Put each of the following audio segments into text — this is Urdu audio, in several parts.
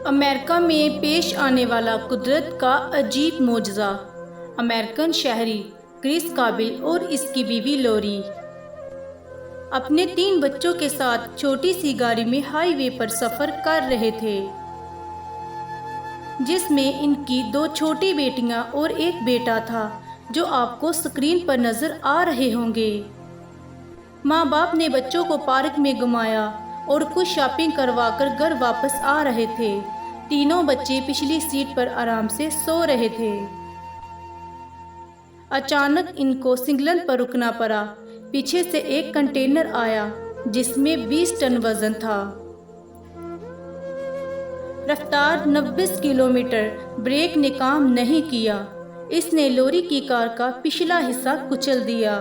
امریکہ میں پیش آنے والا قدرت کا عجیب معجزہ۔ امریکن شہری کرس کابل اور اس کی بیوی لوری اپنے 3 بچوں کے ساتھ چھوٹی سی گاڑی میں ہائی وے پر سفر کر رہے تھے، جس میں ان کی 2 چھوٹی بیٹیاں اور ایک بیٹا تھا جو آپ کو اسکرین پر نظر آ رہے ہوں گے۔ ماں باپ نے بچوں کو پارک میں گھمایا اور کچھ شاپنگ کروا کر گھر واپس آ رہے تھے۔ تینوں بچے پچھلی سیٹ پر آرام سے سو رہے تھے۔ اچانک ان کو سگنل پر رکنا پڑا۔ پیچھے سے ایک کنٹینر آیا جس میں 20 ٹن وزن تھا۔ رفتار 90 کلومیٹر۔ بریک نے کام نہیں کیا۔ اس نے لوری کی کار کا پچھلا حصہ کچل دیا۔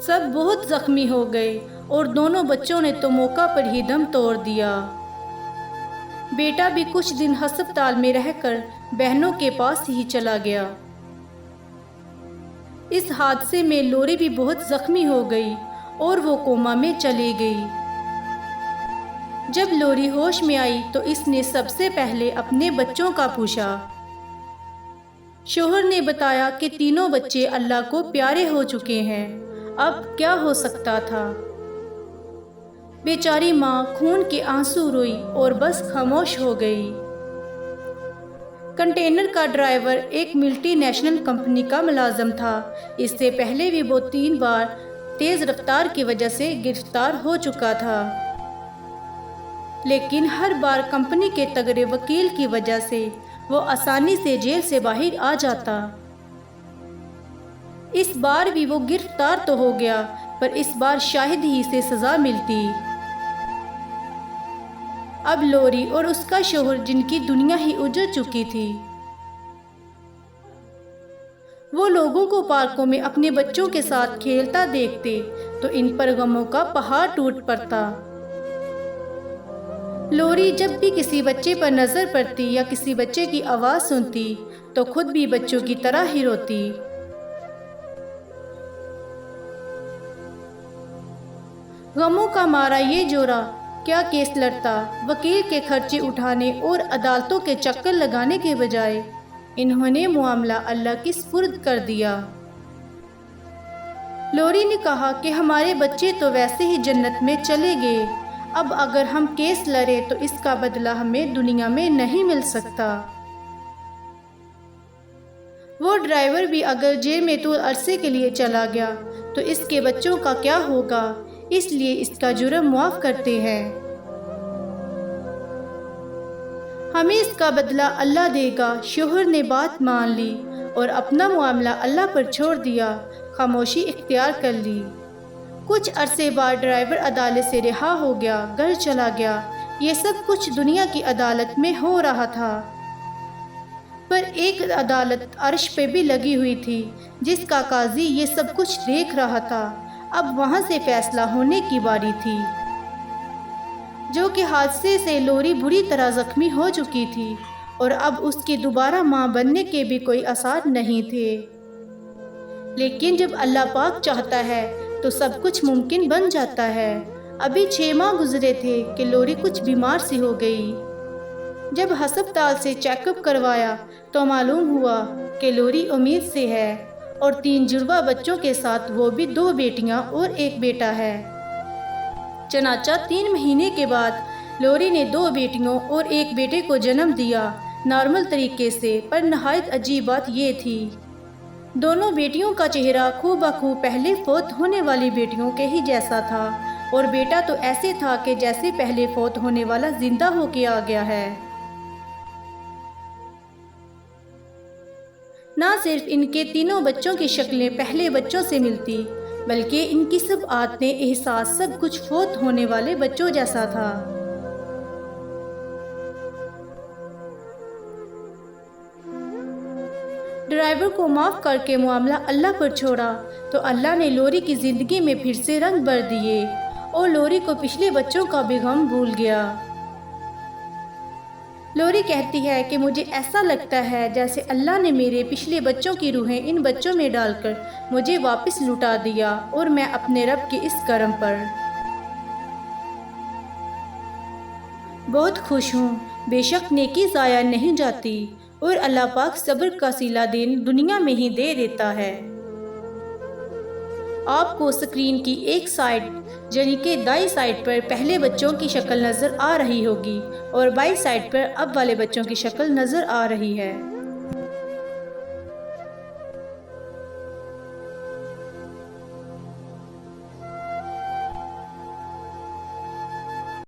سب بہت زخمی ہو گئے اور دونوں بچوں نے تو موقع پر ہی دم توڑ دیا۔ بیٹا بھی کچھ دن ہسپتال میں رہ کر بہنوں کے پاس ہی چلا گیا۔ اس حادثے میں لوری بھی بہت زخمی ہو گئی اور وہ کوما میں چلی گئی۔ جب لوری ہوش میں آئی تو اس نے سب سے پہلے اپنے بچوں کا پوچھا۔ شوہر نے بتایا کہ تینوں بچے اللہ کو پیارے ہو چکے ہیں، اب کیا ہو سکتا تھا؟ بیچاری ماں خون کے آنسو روئی اور بس خاموش ہو گئی۔ کنٹینر کا ڈرائیور ایک ملٹی نیشنل کمپنی کا ملازم تھا۔ اس سے پہلے بھی وہ 3 بار تیز رفتار کی وجہ سے گرفتار ہو چکا تھا، لیکن ہر بار کمپنی کے تگڑے وکیل کی وجہ سے وہ آسانی سے جیل سے باہر آ جاتا۔ اس بار بھی وہ گرفتار تو ہو گیا، پر اس بار شاہد ہی سے سزا ملتی۔ اب لوری اور اس کا شوہر، جن کی دنیا ہی اجڑ چکی تھی، وہ لوگوں کو پارکوں میں اپنے بچوں کے ساتھ کھیلتا دیکھتے تو ان پر غموں کا پہاڑ ٹوٹ پڑتا۔ لوری جب بھی کسی بچے پر نظر پڑتی یا کسی بچے کی آواز سنتی تو خود بھی بچوں کی طرح ہی روتی۔ غموں کا مارا یہ جوڑا کیا کیس لڑتا، وکیل کے خرچے اٹھانے اور عدالتوں کے چکر لگانے کے بجائے انہوں نے معاملہ اللہ کے سپرد کر دیا۔ لوری نے کہا کہ ہمارے بچے تو ویسے ہی جنت میں چلے گئے، اب اگر ہم کیس لڑیں تو اس کا بدلہ ہمیں دنیا میں نہیں مل سکتا۔ وہ ڈرائیور بھی اگر جیل میں طول عرصے کے لیے چلا گیا تو اس کے بچوں کا کیا ہوگا، اس لیے اس کا جرم معاف کرتے ہیں۔ ہمیں اس کا بدلہ اللہ دے گا۔ شوہر نے بات مان لی اور اپنا معاملہ اللہ پر چھوڑ دیا، خاموشی اختیار کر لی۔ کچھ عرصے بعد ڈرائیور عدالت سے رہا ہو گیا، گھر چلا گیا۔ یہ سب کچھ دنیا کی عدالت میں ہو رہا تھا، پر ایک عدالت عرش پہ بھی لگی ہوئی تھی جس کا قاضی یہ سب کچھ دیکھ رہا تھا۔ اب وہاں سے فیصلہ ہونے کی باری تھی، جو کہ حادثے سے لوری بری طرح زخمی ہو چکی تھی اور اب اس کی دوبارہ ماں بننے کے بھی کوئی آثار نہیں تھے۔ لیکن جب اللہ پاک چاہتا ہے تو سب کچھ ممکن بن جاتا ہے۔ ابھی 6 ماہ گزرے تھے کہ لوری کچھ بیمار سی ہو گئی۔ جب ہسپتال سے چیک اپ کروایا تو معلوم ہوا کہ لوری امید سے ہے اور 3 جڑواں بچوں کے ساتھ وہ بھی 2 بیٹیاں اور ایک بیٹا ہے۔ چنانچہ 3 مہینے کے بعد لوری نے 2 بیٹیوں اور ایک بیٹے کو جنم دیا، نارمل طریقے سے، پر نہایت عجیب بات یہ تھی دونوں بیٹیوں کا چہرہ خو بخو پہلے فوت ہونے والی بیٹیوں کے ہی جیسا تھا، اور بیٹا تو ایسے تھا کہ جیسے پہلے فوت ہونے والا زندہ ہو کے آ گیا ہے۔ نہ صرف ان کے تینوں بچوں کی شکلیں پہلے بچوں سے ملتی، بلکہ ان کی سب عادتیں، احساس، سب کچھ فوت ہونے والے بچوں جیسا تھا۔ ڈرائیور کو معاف کر کے معاملہ اللہ پر چھوڑا تو اللہ نے لوری کی زندگی میں پھر سے رنگ بھر دیے اور لوری کو پچھلے بچوں کا بھی غم بھول گیا۔ لوری کہتی ہے کہ مجھے ایسا لگتا ہے جیسے اللہ نے میرے پچھلے بچوں کی روحیں ان بچوں میں ڈال کر مجھے واپس لوٹا دیا، اور میں اپنے رب کے اس کرم پر بہت خوش ہوں، بے شک نیکی ضائع نہیں جاتی اور اللہ پاک صبر کا صلہ دین دنیا میں ہی دے دیتا ہے۔ آپ کو سکرین کی ایک سائڈ یعنی کہ دائیں سائڈ پر پہلے بچوں کی شکل نظر آ رہی ہوگی اور بائیں سائڈ پر اب والے بچوں کی شکل نظر آ رہی ہے۔